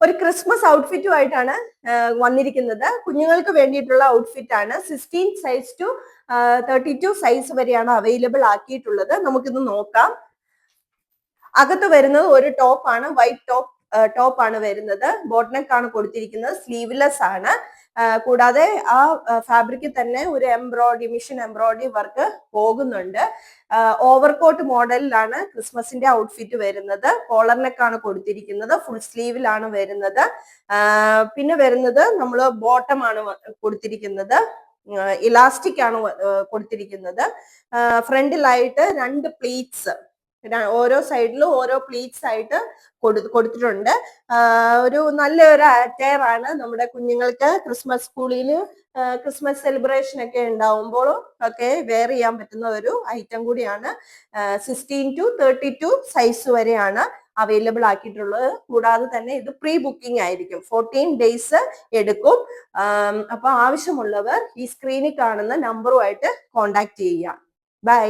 ഒരു ക്രിസ്മസ് ഔട്ട്ഫിറ്റുമായിട്ടാണ് വന്നിരിക്കുന്നത്. കുഞ്ഞുങ്ങൾക്ക് വേണ്ടിയിട്ടുള്ള ഔട്ട്ഫിറ്റ് ആണ്. 16 സൈസ് ടു 32 സൈസ് വരെയാണ് അവൈലബിൾ ആക്കിയിട്ടുള്ളത്. നമുക്കിത് നോക്കാം. അകത്ത് വരുന്നത് ഒരു ടോപ്പാണ്, വൈറ്റ് ടോപ്പാണ് വരുന്നത്. ബോട്ട് ആണ് കൊടുത്തിരിക്കുന്നത്, സ്ലീവ്ലെസ് ആണ്. കൂടാതെ ആ ഫാബ്രിക്കിൽ തന്നെ ഒരു മിഷൻ എംബ്രോയിഡറി വർക്ക് പോകുന്നുണ്ട്. ഓവർകോട്ട് മോഡലിലാണ് ക്രിസ്മസിന്റെ ഔട്ട്ഫിറ്റ് വരുന്നത്. കോളർ നെക്കാണ് കൊടുത്തിരിക്കുന്നത്, ഫുൾ സ്ലീവിലാണ് വരുന്നത്. പിന്നെ വരുന്നത് നമ്മൾ ബോട്ടം ആണ് കൊടുത്തിരിക്കുന്നത്, ഇലാസ്റ്റിക് ആണ് കൊടുത്തിരിക്കുന്നത്. ഫ്രണ്ടിലായിട്ട് 2 പ്ലീറ്റ്സ്, ഓരോ സൈഡിലും ഓരോ പ്ലീറ്റ്സ് ആയിട്ട് കൊടുത്തിട്ടുണ്ട്. ഒരു നല്ലൊരു അറ്റയർ ആണ് നമ്മുടെ കുഞ്ഞുങ്ങൾക്ക് ക്രിസ്മസ് സ്കൂളിൽ ക്രിസ്മസ് സെലിബ്രേഷൻ ഒക്കെ ഉണ്ടാവുമ്പോൾ ഒക്കെ വെയർ ചെയ്യാൻ പറ്റുന്ന ഒരു ഐറ്റം കൂടിയാണ്. 16 ടു 32 സൈസ് വരെയാണ് അവൈലബിൾ ആക്കിയിട്ടുള്ളത്. കൂടാതെ തന്നെ ഇത് പ്രീ ബുക്കിംഗ് ആയിരിക്കും, 14 ഡേയ്സ് എടുക്കും. അപ്പൊ ആവശ്യമുള്ളവർ ഈ സ്ക്രീനിൽ കാണുന്ന നമ്പറുമായിട്ട് കോണ്ടാക്ട് ചെയ്യുക. ബൈ.